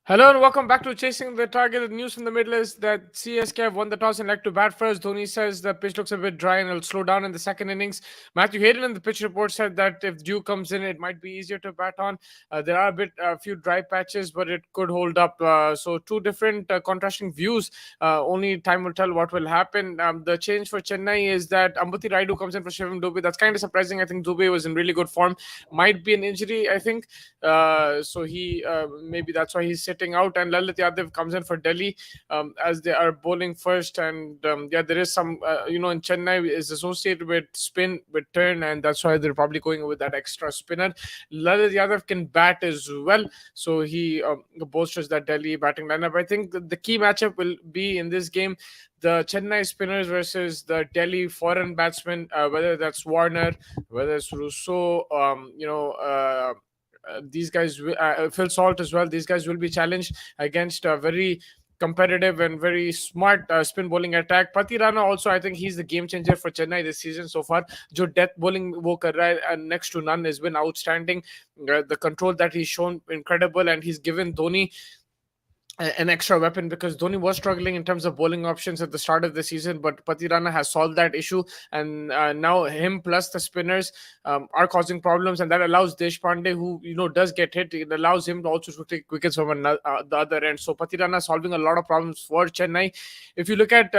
Hello and welcome back to Chasing the Target. The news from the middle is that CSK have won the toss and like to bat first. Dhoni says the pitch looks a bit dry and it'll slow down in the second innings. Matthew Hayden in the pitch report said that if dew comes in, it might be easier to bat on. There are a few dry patches, but it could hold up. So two different contrasting views. Only time will tell what will happen. The change for Chennai is that Ambati Raidu comes in for Shivam Dubey. That's kind of surprising. I think Dubey was in really good form. Might be an injury, I think. So he maybe that's why he's sitting out, and Lalit Yadav comes in for Delhi as they are bowling first. And yeah, there is some in Chennai is associated with spin with turn, and that's why they're probably going with that extra spinner. Lalit Yadav can bat as well, so he bolsters that Delhi batting lineup. I think the key matchup will be in this game the Chennai spinners versus the Delhi foreign batsmen, whether that's Warner, whether it's Russo, these guys, Phil Salt as well. These guys will be challenged against a very competitive and very smart spin bowling attack. Pati Rana also, I think he's the game changer for Chennai this season so far. Jo death bowling wo kar raha hai, and next to none has been outstanding. The control that he's shown incredible, and he's given Dhoni an extra weapon because Dhoni was struggling in terms of bowling options at the start of the season, but Patirana has solved that issue, and now him plus the spinners are causing problems, and that allows Deshpande, who does get hit, it allows him also to take wickets from the other end. So Patirana solving a lot of problems for Chennai. If you look at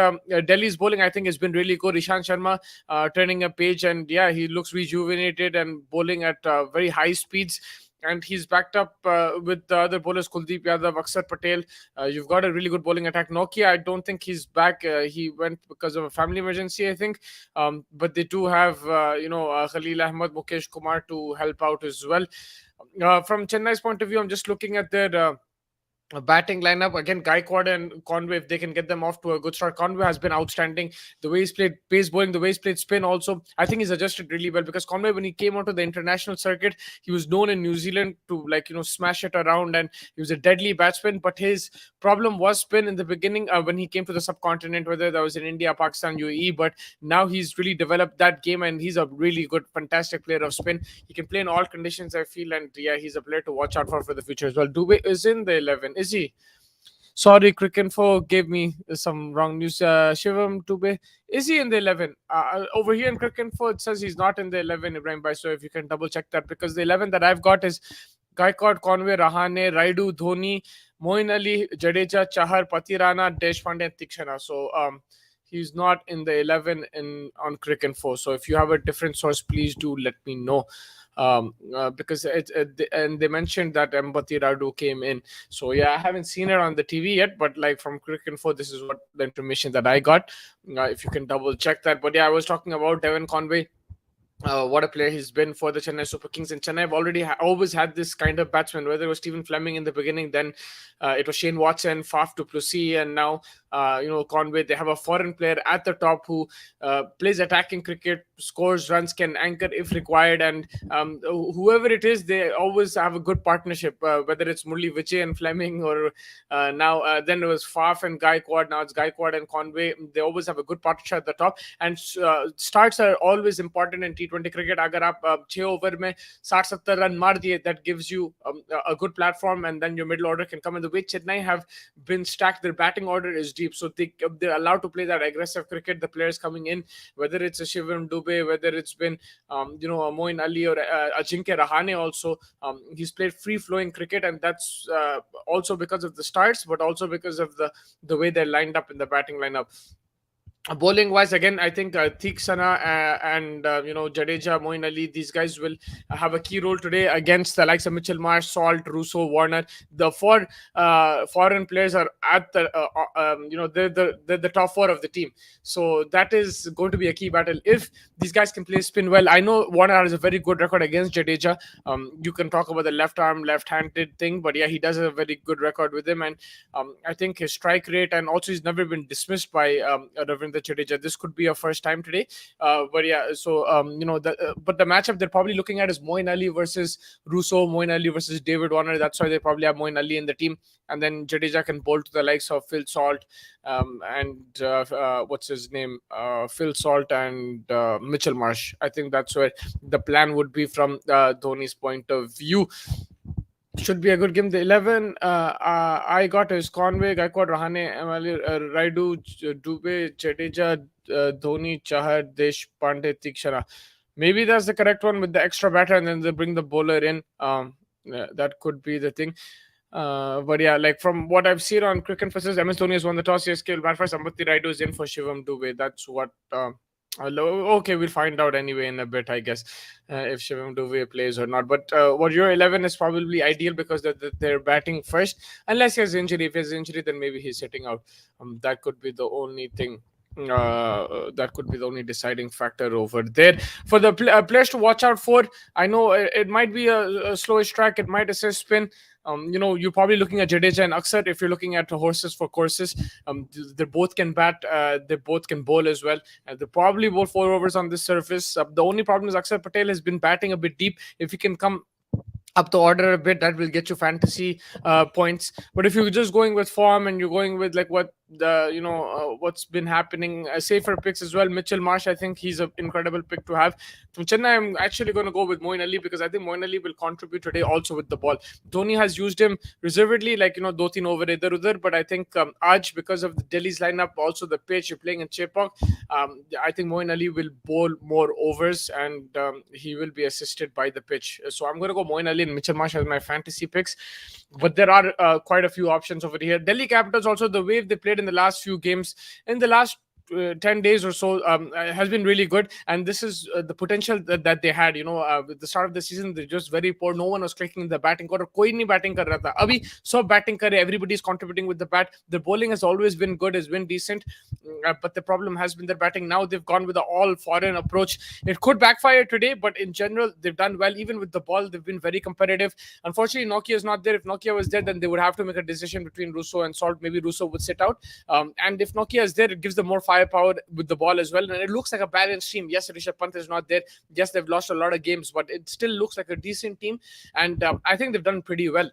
Delhi's bowling, I think it's been really good. Ishant Sharma turning a page, and yeah, he looks rejuvenated and bowling at very high speeds, and he's backed up with the other bowlers, Kuldeep Yadav, Aksar Patel. You've got a really good bowling attack. Nokia, I don't think he's back. He went because of a family emergency, I think. But they do have, Khalil Ahmed, Mukesh Kumar to help out as well. From Chennai's point of view, I'm just looking at their batting lineup again. Gaikwad and Conway, if they can get them off to a good start. Conway has been outstanding. The way he's played pace bowling, the way he's played spin also, I think he's adjusted really well, because Conway, when he came onto the international circuit, he was known in New Zealand to smash it around, and he was a deadly batsman. But his problem was spin in the beginning when he came to the subcontinent, whether that was in India, Pakistan, UAE. But now he's really developed that game, and he's a really good, fantastic player of spin. He can play in all conditions, I feel, and yeah, he's a player to watch out for the future as well. Dubey is in the 11, is he? Sorry, Cricinfo gave me some wrong news. Shivam Dubey, is he in the 11? Over here in Cricinfo, it says he's not in the 11, Ibrahim Bhai. So if you can double check that, because the 11 that I've got is Gaikwad, Conway, Rahane, Raidu, Dhoni, Moin Ali, Jadeja, Chahar, Patirana, Deshpande, and Tikshana. So he's not in the 11 on Cricinfo. So if you have a different source, please do let me know. Because and they mentioned that Ambati Radu came in. So yeah, I haven't seen it on the TV yet, but like from Cricinfo, this is what the information that I got. If you can double check that. But yeah, I was talking about Devon Conway. What a player he's been for the Chennai Super Kings. And Chennai have already always had this kind of batsman, whether it was Stephen Fleming in the beginning, then it was Shane Watson, Faf du Plessis, and now Conway. They have a foreign player at the top who plays attacking cricket, scores runs, can anchor if required, and whoever it is, they always have a good partnership. Whether it's Murli Vijay and Fleming, or now then it was Faf and Gaikwad. Now it's Gaikwad and Conway. They always have a good partnership at the top, and starts are always important in T20 cricket. अगर आप 6 over में 60-70 run मार दिए, that gives you a good platform, and then your middle order can come in. The way Chennai have been stacked, their batting order is deep, so they're allowed to play that aggressive cricket. The players coming in, whether it's a Shivam Dubey, whether it's been a Moin Ali or Ajinkya Rahane also, he's played free flowing cricket, and that's also because of the starts, but also because of the way they're lined up in the batting lineup. Bowling wise, again, I think Theeksana and Jadeja, Moin Ali, these guys will have a key role today against the likes of Mitchell Marsh, Salt, Russo, Warner. The four foreign players are at the they're the top four of the team, so that is going to be a key battle. If these guys can play spin well, I know Warner has a very good record against Jadeja. You can talk about the left arm, left-handed thing, but yeah, he does have a very good record with him, and I think his strike rate, and also he's never been dismissed by Ravindra Jadeja. This could be a first time today, but yeah. So but the matchup they're probably looking at is Moin Ali versus Russo, Moin Ali versus David Warner. That's why they probably have Moin Ali in the team, and then Jadeja can bowl to the likes of Phil Salt and what's his name, Phil Salt and Mitchell Marsh. I think that's where the plan would be from Dhoni's point of view. Should be a good game. The 11 I got is Conway, Gaikwad, Rahane, Emali, Raidu, Dubey, Jadeja, Dhoni, Chahar, Desh, Pandey, Tikshara. Maybe that's the correct one with the extra batter, and then they bring the bowler in. That could be the thing. But yeah, like from what I've seen on Cricket Versus, MS Dhoni has won the toss. CSK will bat for Sampati Raidu is in for Shivam Dubey. That's what. Okay, we'll find out anyway in a bit, I guess, if Shivam Dubey plays or not. But what your 11 is probably ideal because they're batting first, unless he has injury. If he has injury, then maybe he's sitting out. That could be the only thing. That could be the only deciding factor over there for the players to watch out for. I know it might be a slowish track. It might assist spin. You're probably looking at Jadeja and Aksar if you're looking at horses for courses. They both can bat. They both can bowl as well. They probably bowl 4 overs on this surface. The only problem is Aksar Patel has been batting a bit deep. If he can come up the order a bit, that will get you fantasy points. But if you're just going with form and you're going with like what the what's been happening, safer picks as well. Mitchell Marsh, I think he's an incredible pick to have. From Chennai, I'm actually going to go with Moin Ali because I think Moin Ali will contribute today also with the ball. Dhoni has used him reservedly, like do teen over idhar udhar, but I think Aj, because of the Delhi's lineup, also the pitch you're playing in Chepauk, I think Moin Ali will bowl more overs and he will be assisted by the pitch. So I'm going to go Moin Ali and Mitchell Marsh as my fantasy picks. But there are quite a few options over here. Delhi Capitals, also the way they played in the last few games, in the last 10 days or so, has been really good, and this is the potential that they had. With the start of the season, they're just very poor. No one was clicking in the batting order. Koi nahi batting kar raha tha. Abhi sab batting kar rahe. Everybody's contributing with the bat. The bowling has always been good, has been decent, but the problem has been their batting. Now they've gone with an all foreign approach. It could backfire today, but in general they've done well. Even with the ball, they've been very competitive. Unfortunately, Nokia is not there. If Nokia was there, then they would have to make a decision between Russo and Salt. Maybe Russo would sit out, and if Nokia is there, it gives them more firepower with the ball as well, and it looks like a balanced team. Yes, Rishabh Pant is not there. Yes, they've lost a lot of games, but it still looks like a decent team, and I think they've done pretty well.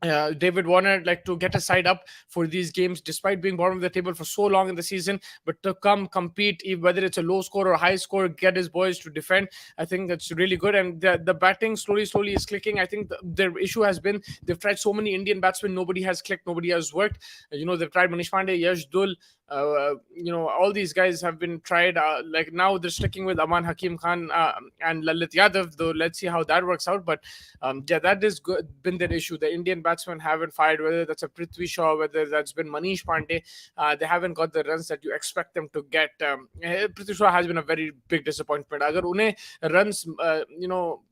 David Warner like to get a side up for these games despite being bottom of the table for so long in the season, but to come compete, whether it's a low score or high score, get his boys to defend. I think that's really good, and the batting slowly is clicking. I think their issue has been they've tried so many Indian batsmen, nobody has clicked, nobody has worked. They've tried Manish Pandey, Yash Dul, all these guys have been tried. Like now they're sticking with Aman Hakim Khan and Lalit Yadav, though let's see how that works out. But that has been their issue. The Indian batsmen haven't fired, whether that's a Prithvi Shaw, whether that's been Manish Pandey. They haven't got the runs that you expect them to get. Prithvi Shaw has been a very big disappointment. Agar unhe runs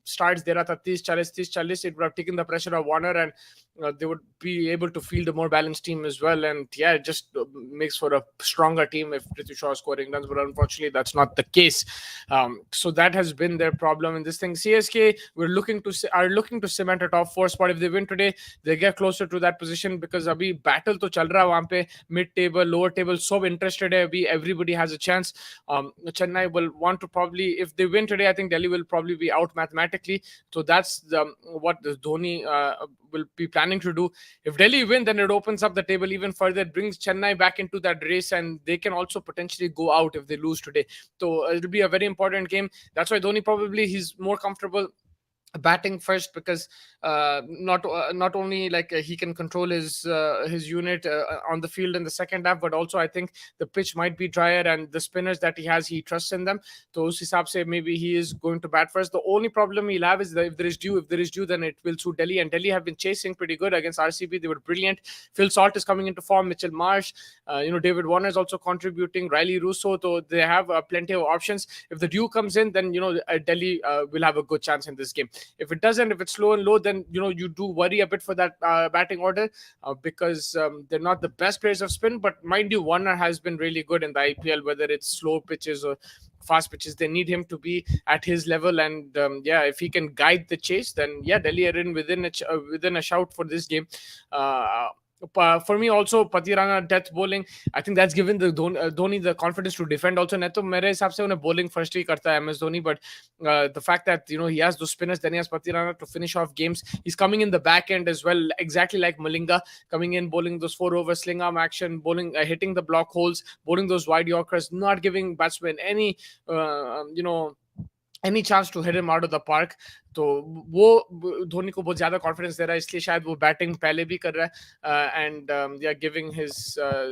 starts there at 30-40, it would have taken the pressure of Warner, and they would be able to field a more balanced team as well. And yeah, it just makes for a stronger team if Prithvi Shaw is scoring runs, but unfortunately that's not the case. So that has been their problem in this thing. CSK are looking to cement a top 4 spot. If they win today, they get closer to that position, because abhi battle to chal raha wahan pe, mid table, lower table, so interested hai abhi, everybody has a chance. Chennai will want to probably, if they win today, I think Delhi will probably be out mathematically. So that's what the Dhoni will be planning to do. If Delhi win, then it opens up the table even further. It brings Chennai back into that race, and they can also potentially go out if they lose today. So it'll be a very important game. That's why Dhoni probably he's more comfortable batting first, because not only like he can control his unit on the field in the second half, but also I think the pitch might be drier, and the spinners that he has, he trusts in them. So us hisab se maybe he is going to bat first. The only problem he'll have is that if there is dew, then it will suit Delhi, and Delhi have been chasing pretty good against RCB. They were brilliant. Phil Salt is coming into form. Mitchell Marsh, David Warner is also contributing. Riley Russo, so they have plenty of options. If the dew comes in, then Delhi will have a good chance in this game. If it doesn't, if it's slow and low, then you do worry a bit for that batting order, because they're not the best players of spin. But mind you, Warner has been really good in the IPL, whether it's slow pitches or fast pitches. They need him to be at his level, and if he can guide the chase, then Delhi are in within a shout for this game. For me also, Patirana death bowling, I think that's given the Dhoni the confidence to defend also. Nahi to mere hisab se unhe bowling first hi karta hai MS Dhoni, but the fact that he has those spinners, then he has Patirana to finish off games. He's coming in the back end as well, exactly like Malinga, coming in, bowling those 4-over sling arm action, bowling, hitting the block holes, bowling those wide Yorkers, not giving batsmen any any chance to hit him out of the park. तो वो धोनी को बहुत ज्यादा confidence दे रहा है, इसलिए शायद वो बैटिंग पहले भी कर रहा है, एंड या giving his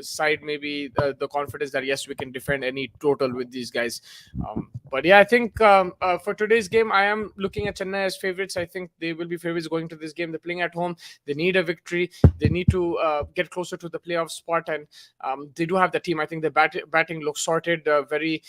side may be the confidence that yes we can defend any total with these guys. But yeah, I think for today's game I am looking at Chennai as favorites. I think they will be favorites going to this game. They're playing at home, they need a victory, they need to get closer to the playoff spot, and they do have the team. I think the batting looks sorted, very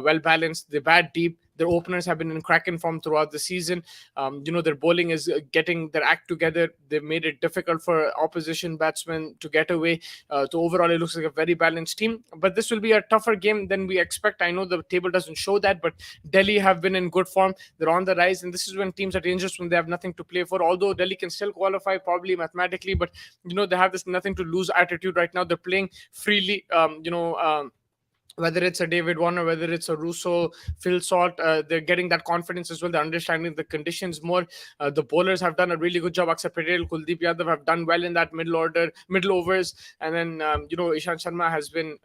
well balanced, they bat deep, their openers have been in cracking form throughout the season. Their bowling is getting their act together. They've made it difficult for opposition batsmen to get away. So overall, it looks like a very balanced team. But this will be a tougher game than we expect. I know the table doesn't show that, but Delhi have been in good form. They're on the rise, and this is when teams are dangerous, when they have nothing to play for. Although Delhi can still qualify probably mathematically, but they have this nothing to lose attitude right now. They're playing freely. Whether it's a David Warner, whether it's a Russo, Phil Salt, they're getting that confidence as well. They're understanding the conditions more. The bowlers have done a really good job. Aksar Patel, Kuldeep Yadav have done well in that middle overs. And then, Ishant Sharma has been,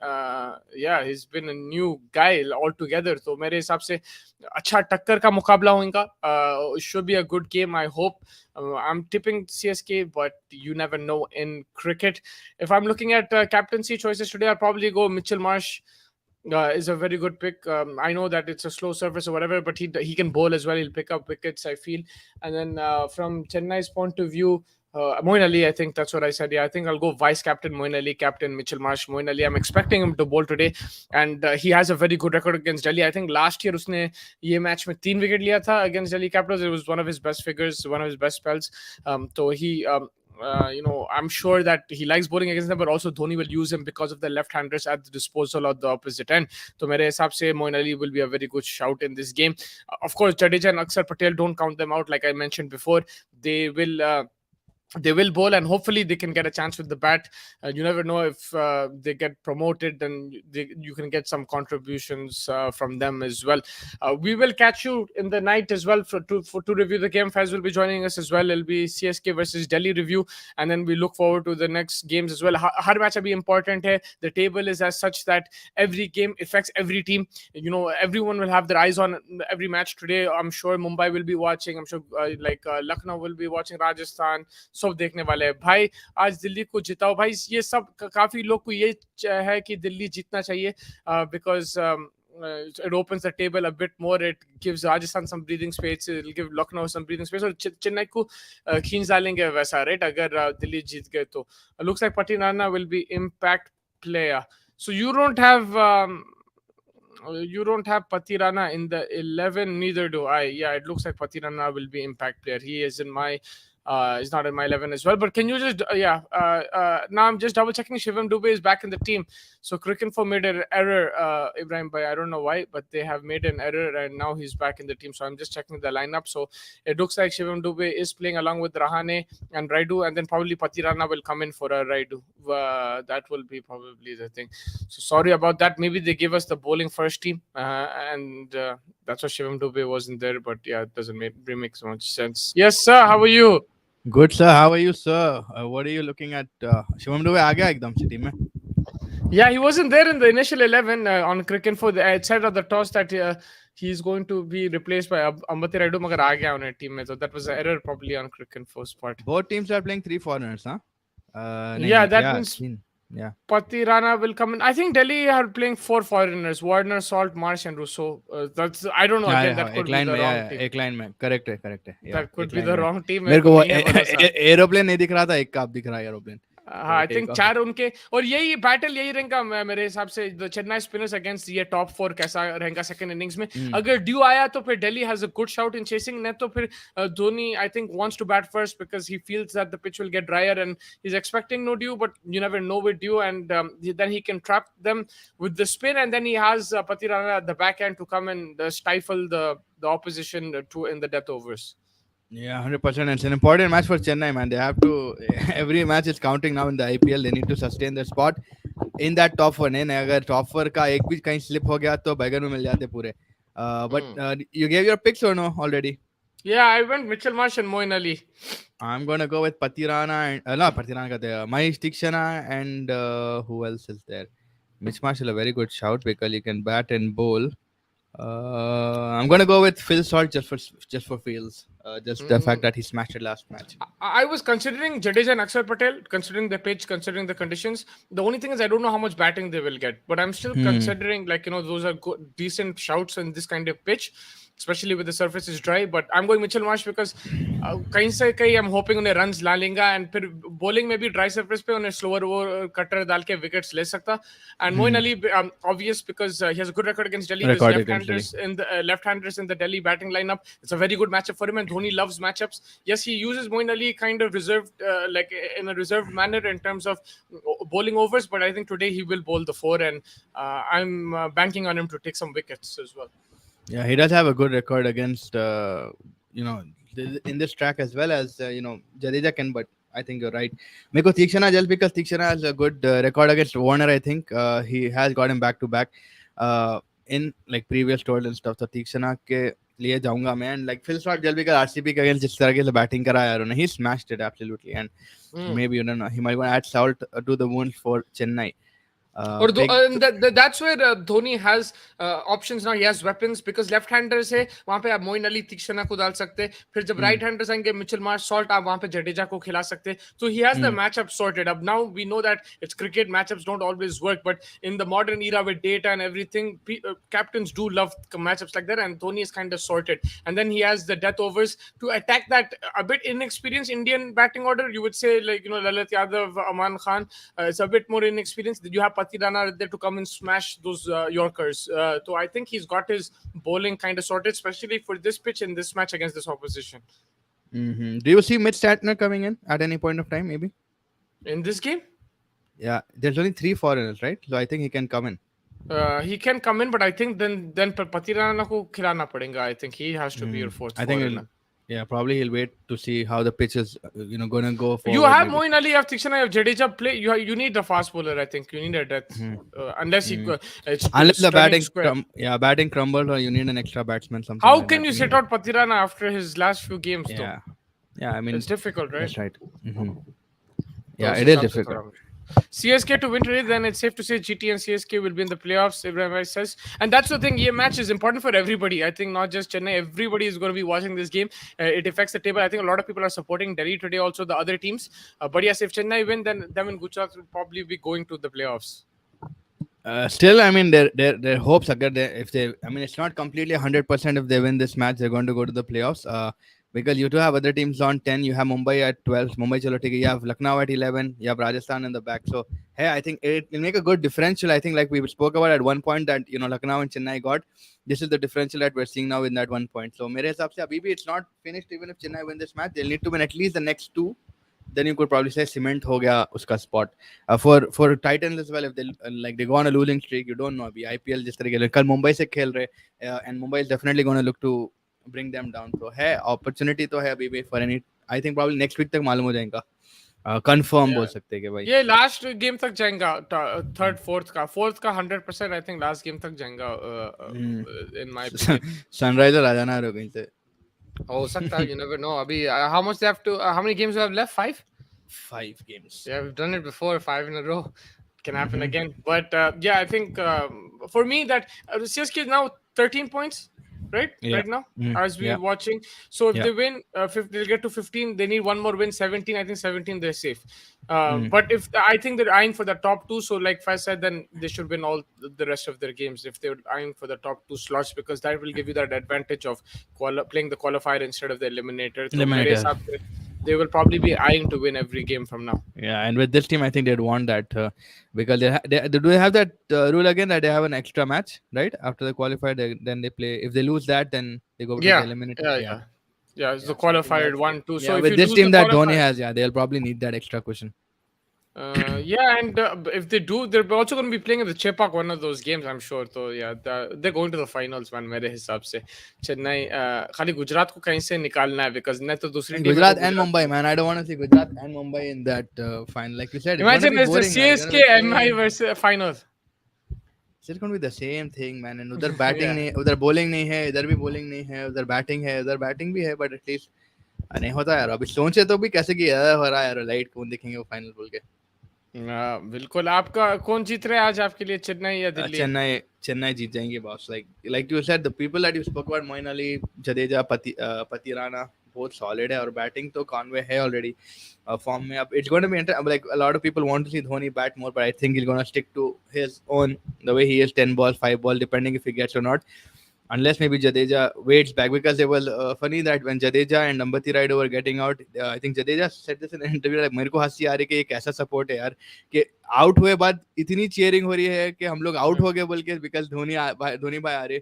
he's been a new guy altogether. So, मेरे हिसाब से अच्छा टक्कर का मुकाबला होगा. It should be a good game, I hope. I'm tipping CSK, but you never know in cricket. If I'm looking at captaincy choices today, I'll probably go Mitchell Marsh. Is a very good pick. I know that it's a slow surface or whatever, but he can bowl as well. He'll pick up wickets, I feel. And then from Chennai's point of view, Moin Ali, I think that's what I said. Yeah, I think I'll go vice captain Moin Ali, captain Mitchell Marsh. Moin Ali, I'm expecting him to bowl today, and he has a very good record against Delhi. I think last year उसने ये match में 3 wicket लिया था against Delhi Capitals. It was one of his best figures, one of his best spells. So he I'm sure that he likes bowling against them, but also Dhoni will use him because of the left-handers at the disposal of the opposite end. So, मेरे हिसाब से Moin Ali will be a very good shout in this game. Of course, Jadeja and Akshar Patel, don't count them out. Like I mentioned before, they will bowl, and hopefully they can get a chance with the bat. You never know if they get promoted, and you can get some contributions from them as well. We will catch you in the night as well to review the game. Faz will be joining us as well. It'll be CSK versus Delhi review, and then we look forward to the next games as well. Har match abhi important hai. The table is as such that every game affects every team. Everyone will have their eyes on every match today. I'm sure Mumbai will be watching. I'm sure Lucknow will be watching, Rajasthan. सब देखने वाले हैं भाई. आज दिल्ली को जिताओ भाई. ये सब काफी लोग को ये है कि दिल्ली जीतना चाहिए, because it opens the table a bit more. It gives Rajasthan some breathing space. It'll give Lucknow some breathing space. और चेन्नई को खींच डालेंगे वैसा, right? अगर दिल्ली जीत गए तो. Looks like Pati Rana will be impact player. So you don't have Pati Rana in the 11, neither do I. Yeah, it looks like Pati Rana will be impact player. He is in my he's not in my 11 as well. But can you just now I'm just double checking. Shivam Dubey is back in the team. So Cricinfo made an error, Ibrahim Bhai. I don't know why, but they have made an error, and now he's back in the team. So I'm just checking the lineup. So it looks like Shivam Dubey is playing along with Rahane and Raidu, and then probably Pati Rana will come in for a Raidu. That will be probably the thing. So sorry about that. Maybe they give us the bowling first team, and that's why Shivam Dubey wasn't there. But yeah, it doesn't make so much sense. Yes, sir. How are you? Good, sir. How are you, sir? What are you looking at? Shivam Dubey आ गया एकदम से team में. Yeah, he wasn't there in the initial 11 on Cricinfo. It said at the toss that he's going to be replaced by Ambati Raidu, मगर आ गया उन्हें team में. So that was an error probably on Cricinfo's part. Both teams are playing 3 foreigners, huh? That means yeah. Pati Rana will come in. I think Delhi are playing 4 foreigners: Warner, Salt, Marsh, and Russo. That's I don't know. Again, that could be the wrong team. एक line में correct है. Yeah, that could be the wrong team. मेरे को aeroplane नहीं दिख रहा था, एक का दिख रहा है aeroplane. I think 4 उनके, और यही बैटल यही रहेगा मेरे हिसाब से. द चेन्नई स्पिनर्स अगेंस्ट ये टॉप 4 कैसा रहेगा सेकंड इनिंग्स में. अगर ड्यू आया तो फिर Delhi has a good shout in chasing. नहीं तो फिर Dhoni I think wants to bat first because he feels that the pitch will get drier and he is expecting no dew, but you never know with dew, and then he can trap them with the spin, and then he has Pati Rana at the back end to come and stifle the opposition in the death overs. Yeah, 100%. It's an important match for Chennai, man. They have to. Every match is counting now in the IPL. They need to sustain their spot in that top 4. नहीं अगर top 4 का एक भी कहीं slip हो गया तो बैगन में मिल जाते पूरे. But you gave your picks or no already? Yeah, I went Mitchell Marsh and Moin Ali. I'm gonna go with Pati Rana and not Pati Rana कहते हैं Mahesh Tikshana and who else is there? Mitch Marsh is a very good shout because he can bat and bowl. I'm gonna go with Phil Salt just for feels. Just the fact Mm, that he smashed it last match. I was considering Jadeja and Akshar Patel, considering the pitch, considering the conditions. The only thing is I don't know how much batting they will get, but I'm still Hmm. considering, like, those are decent shouts in this kind of pitch, especially with the surface is dry. But I'm going Mitchell Marsh because कहीं से कहीं I'm hoping उन्हें runs ला लेगा, and फिर bowling में भी dry surface पे उन्हें slower over cutter डाल के wickets ले सकता. And Moeen Ali, obvious because he has a good record against Delhi. There's Record against Delhi. left-handers in the Delhi batting lineup. It's a very good matchup for him, and Dhoni loves matchups. Yes, he uses Moeen Ali kind of reserved, like in a reserved manner in terms of bowling overs, but I think today he will bowl the four, and I'm banking on him to take some wickets as well. Yeah, he does have a good record against you know in this track as well as Jadeja can, but I think you're right. Meko Tikshana just because Tikshana has a good record against Warner. I think he has got him back to back in like previous tours and stuff. So Tikshana के लिए जाऊंगा मैं, and like Phil Salt just because RCB के against जिस तरह के batting करा यार उन्हें, he smashed it absolutely, and maybe you don't know he might want to add salt to the wound for Chennai. और Big that's where Dhoni has options now. He has weapons because left-handers है वहां पे आप मोइन अली तीक्ष्णा को डाल सकते, फिर जब right-handers आएंगे मिचेल मार्श सॉल्ट आप वहां पे जडेजा को खिला सकते. So he has the matchup sorted up. Now we know that it's cricket, matchups don't always work, but in the modern era with data and everything, captains do love matchups like that, and Dhoni is kind of sorted. And then he has the death overs to attack that a bit inexperienced Indian batting order. You would say, like, Lalit Yadav, Aman Khan, it's a bit more inexperienced. You have Pati Rana there to come and smash those Yorkers. So I think he's got his bowling kind of sorted, especially for this pitch in this match against this opposition. Do you see Mitch Statner coming in at any point of time? Maybe in this game. Yeah, there's only 3 foreigners, right? So I think he can come in. He can come in, but I think then Pati Rana ko khilana padega. I think he has to be your fourth I think foreigner. Yeah, probably he'll wait to see how the pitch is, going to go forward. You have Moeen Ali, you have Tikshana, you have Jadeja play. You need the fast bowler. I think you need a death, unless unless the batting square. batting crumbles or you need an extra batsman. Something. How like can that. you sit out Pati Rana after his last few games? Yeah, though? I mean it's difficult, right? That's right. Yeah, it is difficult. CSK to win today, then it's safe to say GT and CSK will be in the playoffs, Ibrahim says. And that's the thing, your match is important for everybody. I think not just Chennai, everybody is going to be watching this game. It affects the table. I think a lot of people are supporting Delhi today, also the other teams. But yes, if Chennai win, then them and Gujarat will probably be going to the playoffs. Still, I mean, their hopes are good. If they, I mean, it's not completely 100% if they win this match, they're going to go to the playoffs. Because you do have other teams on 10. You have Mumbai at 12. Mumbai chalo theek hai. You have Lucknow at 11. You have Rajasthan in the back. So, hey, I think it will make a good differential. I think like we spoke about at one point that, Lucknow and Chennai got. This is the differential that we're seeing now in that 1 point. So, mere hisab se, abhi bhi it's not finished even if Chennai win this match. They'll need to win at least the next 2. Then you could probably say cement ho gaya uska spot. For Titans as well, if they go on a losing streak, you don't know. Abhi IPL jis tarike kal Mumbai se khel rahe, and Mumbai is definitely going to look to bring them down. So है opportunity तो है अभी भी for any. I think probably next week तक मालूम हो जाएगा. Confirm बोल सकते हैं कि भाई. ये last game तक जाएगा, third, fourth का 100%. I think last game तक जाएगा in my opinion. Sunriser आ जाना है कहीं से. हो सकता है, you never know. अभी how much they have to? How many games do you have left? 5. 5 games. Yeah, we've done it before. 5 in a row can happen again. But yeah, I think for me that CSK is now 13 points. Right now, as we're watching. So if they win, they'll get to 15. They need one more win, 17. I think 17 they're safe. But if I think they're eyeing for the top 2, so like I said, then they should win all the rest of their games if they're eyeing for the top 2 slots, because that will give you that advantage of playing the qualifier instead of the eliminator. So they will probably be eyeing to win every game from now. Yeah, and with this team, I think they'd want that because do they have that rule again that they have an extra match, right? After the qualifier, then they play. If they lose that, then they go to the eliminator. Yeah, it's the qualifier 1, 2. So yeah, if with this team that Dhoni has, they'll probably need that extra cushion. Yeah, and if they do, they're also going to be playing in the Chepauk, one of those games, I'm sure. So yeah, they're going to the finals, man. मेरे हिसाब से Chennai खाली गुजरात को कहीं से निकालना है, because नहीं तो दूसरी team Gujarat and Mumbai, man. I don't want to see Gujarat and Mumbai in that final. Like you said, imagine it's the CSK MI versus finals. It's going to be the same thing, man. And उधर batting नहीं, उधर bowling नहीं है, इधर भी bowling नहीं है, उधर batting है, उधर batting भी है, but at least नहीं होता यार. अभी सोचे तो भी कैसे कि हो रहा है यार, लाइट कौन देखेंगे वो फाइनल बोल के. बिल्कुल। आपका कौन जीत रहा है आज आपके लिए, चेन्नई या दिल्ली? Chennai जीत जाएंगे boss. Like you said, the people that you spoke about, Moin Ali, Jadeja, Pati Rana, both solid है, और बैटिंग तो कॉनवे है ऑलरेडी फॉर्म में. अब it's going to be like a lot of people want to see Dhoni bat more, but I think he's going to stick to his own, the way he is, 10 balls, 5 ball, depending if he gets or not. Unless maybe Jadeja waits back, because it was funny that when Jadeja and Ambati Raidu were getting out, I think Jadeja said this in an interview, like मेरे को हंसी आ रही कि ये कैसा support है यार, कि आउट हुए बाद इतनी चीयरिंग हो रही है कि हम लोग आउट हो गए बोल के, बिकॉज धोनी भाई आ रहे.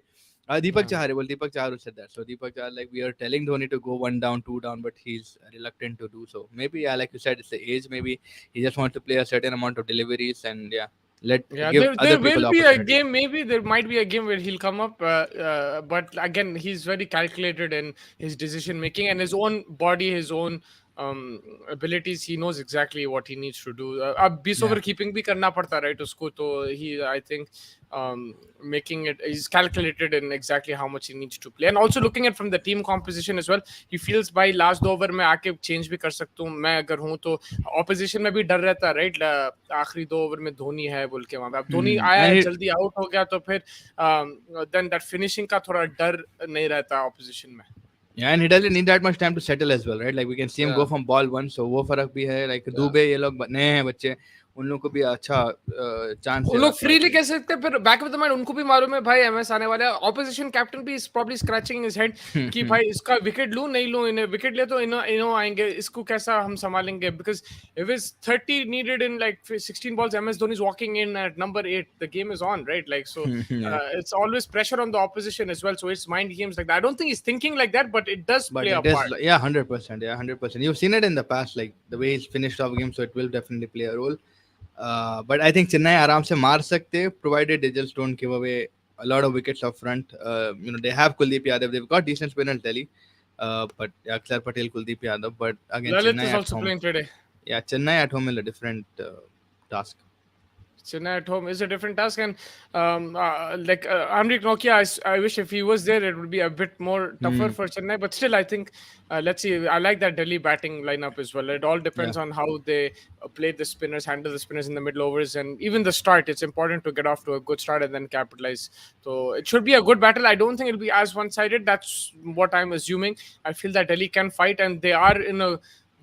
Deepak Chahar said that. So Deepak Chahar, like, we are telling Dhoni to go 1 down, 2 down, but he's reluctant to do so. Maybe, yeah, like you said, it's the age. Maybe he just wants to play a certain amount of deliveries, and yeah, Yeah, give other there people will be a opportunity. game. Maybe there might be a game where he'll come up, but again, he's very calculated in his decision making and his own body, his own abilities. He knows exactly what he needs to do. अब 20 Yeah. over keeping भी करना पड़ता है, right? उसको तो he, I think, making it, he's calculated in exactly how much he needs to play, and also looking at from the team composition as well. He feels by last 2 over में आके change भी कर सकता हूँ मैं अगर हूँ तो. ऑपोजिशन में भी डर रहता है, राइट? आखिरी 2 ओवर में धोनी है बोल के वहां पे. अब धोनी आया And है, he, जल्दी आउट हो गया तो फिर देन दैट फिनिशिंग का थोड़ा डर नहीं रहता ऑपोजिशन में. yeah, and he doesn't need that much time to settle as well, right? Like we can see him go Yeah. from ball one, so वो फर्क भी है. Like Yeah. दुबे, ये लोग नए हैं बच्चे, उन लोग को भी अच्छा चांस उन देगा लोग थोड़ा फ्रीली खेलने. कह सकते हैं, फिर बैक ऑफ द माइंड उनको भी मालूम है भाई एमएस आने वाला है. ऑपोजिशन कैप्टन भी is probably scratching his head कि भाई इसका विकेट लूं नहीं लूं, इन्हें विकेट ले तो इनो आएंगे, इसको कैसा हम संभालेंगे. Because if is 30 needed in like 16 balls, MS Dhoni is walking in at number 8, the game is on, right? Like, so Yeah. it's always pressure on the opposition as well, so it's mind games like that. I don't think he's thinking like that, but it does But play a it is, part. yeah, 100%. Yeah, 100%. You've seen it in the past, like the way he's finished off games, so it will definitely play a role. But I think Chennai आराम से मार सकते, provided they just don't give away a lot of wickets up front. They have Kuldeep Yadav, they've got decent spinners Delhi, but Akshar Patel, Kuldeep Yadav. But again, Lalit Chennai is at also home. playing today. Yeah, Chennai at home is a different task. Chennai at home is a different task, and Amrik Nokia, I wish if he was there, it would be a bit more tougher Hmm. for Chennai. But still, I think let's see. I like that Delhi batting lineup as well. It all Yeah. depends on how they play the spinners, handle the spinners in the middle overs, and even the start. It's important to get off to a good start and then capitalize. So it should be a good battle. I don't think it'll be as one-sided. That's what I'm assuming. I feel that Delhi can fight, and they are in a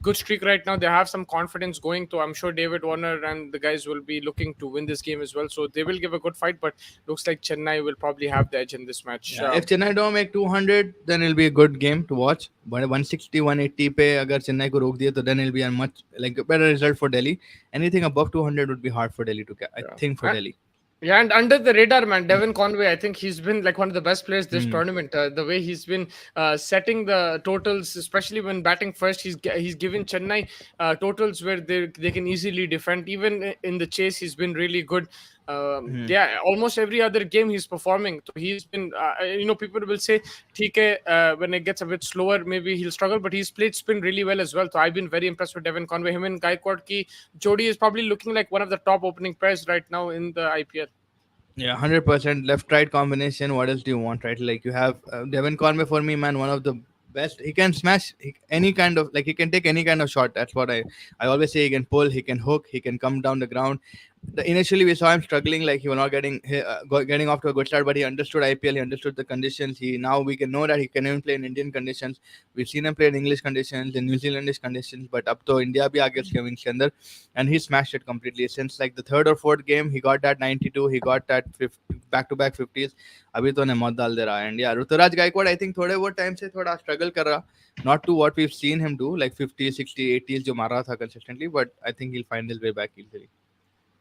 good streak right now. They have some confidence going, so I'm sure David Warner and the guys will be looking to win this game as well. So they will give a good fight, but looks like Chennai will probably have the edge in this match. Yeah, if Chennai don't make 200, then it'll be a good game to watch. But 160, 180 पे अगर चेन्नई को रोक दिए, तो then it'll be a much like a better result for Delhi. Anything above 200 would be hard for Delhi to get. I think for Uh, Delhi. Yeah, and under the radar, man, Devin Conway, I think he's been like one of the best players this Hmm. tournament. The way he's been setting the totals, especially when batting first, he's given Chennai totals where they can easily defend. Even in the chase, he's been really good. Hmm. Yeah, almost every other game he's performing. So he's been, people will say, "ठीक है," when it gets a bit slower, maybe he'll struggle, but he's played spin really well as well. So I've been very impressed with Devin Conway. Him and Gaikwad ki Jodi is probably looking like one of the top opening pairs right now in the IPL. Yeah, 100% left right combination. What else do you want, right? Like you have Devin Conway for me, man, one of the best. He can smash any kind of, like, he can take any kind of shot. That's what I always say. He can pull, he can hook, he can come down the ground. Initially we saw him struggling, like he was not getting off to a good start, but he understood IPL, he understood the conditions. Now we can know that he can even play in Indian conditions. We've seen him play in English conditions, in New Zealandish conditions, but up to India bhi aa gaya uske wings ke andar, and he smashed it completely. Since like the third or fourth game, he got that 92, he got that 50, back-to-back 50s. अभी तो ने मौत डाल दे रहा है. And yeah, Ruturaj Gaikwad, I think थोड़े वो time से थोड़ा struggle कर रहा, not to what we've seen him do, like 50, 60, 80s जो मार रहा था consistently, but I think he'll find his way back easily.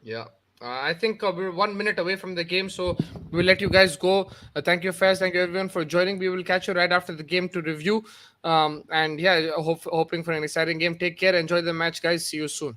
Yeah. I think we're 1 minute away from the game, so we'll let you guys go. Thank you, Faiz. Thank you, everyone, for joining. We will catch you right after the game to review. And yeah, hoping for an exciting game. Take care. Enjoy the match, guys. See you soon.